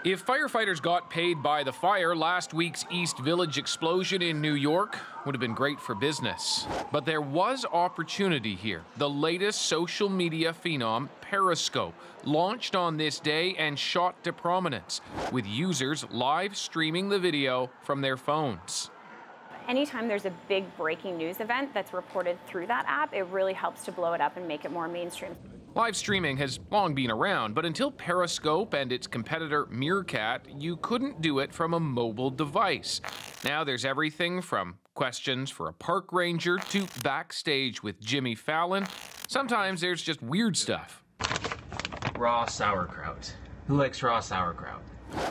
If firefighters got paid by the fire, last week's East Village explosion in New York would have been great for business. But there was opportunity here. The latest social media phenom, Periscope, launched on this day and shot to prominence, with users live streaming the video from their phones. Anytime there's a big breaking news event that's reported through that app, it really helps to blow it up and make it more mainstream. Live streaming has long been around, but until Periscope and its competitor Meerkat, you couldn't do it from a mobile device. Now there's everything from questions for a park ranger to backstage with Jimmy Fallon. Sometimes there's just weird stuff. Raw sauerkraut. Who likes raw sauerkraut?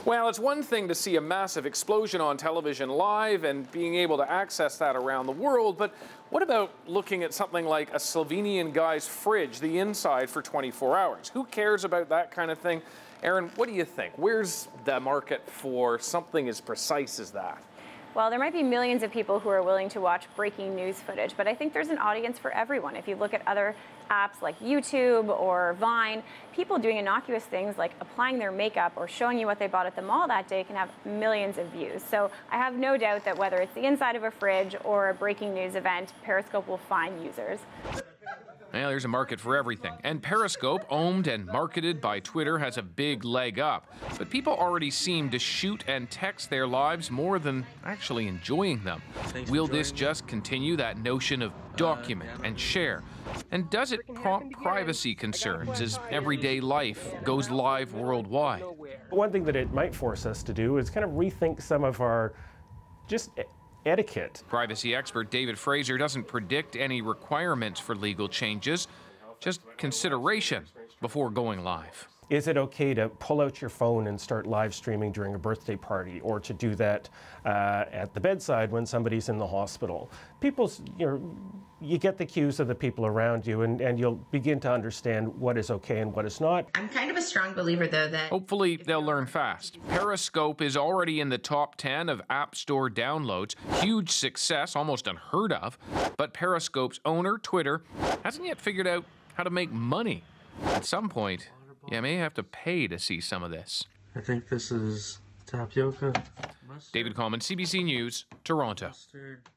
Well, it's one thing to see a massive explosion on television live and being able to access that around the world, but what about looking at something like a Slovenian guy's fridge, the inside, for 24 hours? Who cares about that kind of thing? Aaron, what do you think? Where's the market for something as precise as that? Well, there might be millions of people who are willing to watch breaking news footage, but I think there's an audience for everyone. If you look at other apps like YouTube or Vine, people doing innocuous things like applying their makeup or showing you what they bought at the mall that day can have millions of views. So I have no doubt that whether it's the inside of a fridge or a breaking news event, Periscope will find users. Well, there's a market for everything, and Periscope, owned and marketed by Twitter, has a big leg up. But people already seem to shoot and text their lives more than actually enjoying them. Will this just continue that notion of document and share? And does it prompt privacy concerns as everyday life goes live worldwide? One thing that it might force us to do is kind of rethink some of our just etiquette. Privacy expert David Fraser doesn't predict any requirements for legal changes, just consideration before going live. Is it okay to pull out your phone and start live streaming during a birthday party, or to do that at the bedside when somebody's in the hospital? You get the cues of the people around you, and you'll begin to understand what is okay and what is not. I'm kind of a strong believer, though, that hopefully they'll learn fast. Periscope is already in the top 10 of App Store downloads. Huge success, almost unheard of. But Periscope's owner, Twitter, hasn't yet figured out how to make money. At some point, you may have to pay to see some of this. I think this is tapioca. David Coleman, CBC News, Toronto. Mustard.